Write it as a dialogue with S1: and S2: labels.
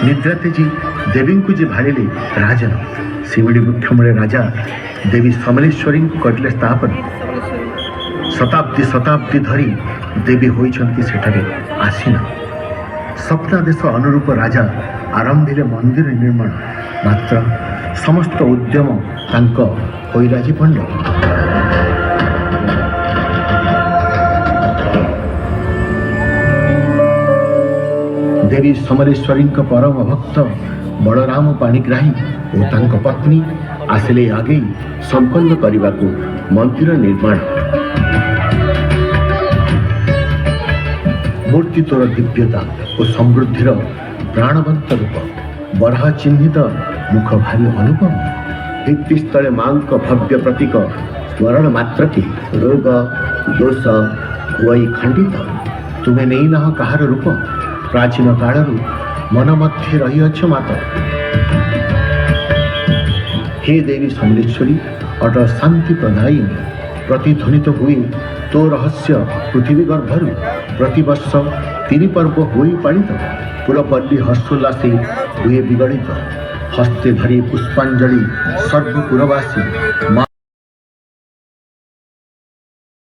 S1: निद्राते जी देवी को जी भाड़े राजन शिवड़ी वृक्ष मूले राजा देवी समलेश्वरी को करले स्थापन शताब्दी शताब्दी धरी देवी होइछंती सेठारे आसीना स्वप्नादेश अनुरूप राजा आरंभिले मंदिर निर्माण मात्र समस्त उद्यम तांको होइराजी पंड देवी समलेश्वरी परम भक्त बलराम पाणिग्राही और तांको पत्नी आसिले आगे संपन्न करने को मंदिर निर्माण मूर्ति तोर दिव्यता और समृद्धिर प्राणवंत रूप बरहा चिन्हित मुख भारी अनुपम भित्तिस्थले माँ भव्य प्रतीक स्मरण मात्र के रोग दोष हुई खंडित तुम्हें नहीं ना कहार रूप प्राचीन कालरू मन मध्य रही अच्छ मात हे देवी समलेश्वरी अटल शांति प्रदायिनी प्रतिध्वनित हुए तो रहस्य पृथ्वी गर्भरू प्रतिवर्ष 3 पर्व हुई पालित पुरपल्ली हर्षोल्लासे हुए विगणित हस्ते धरी पुष्पांजलि सर्वपुरवासी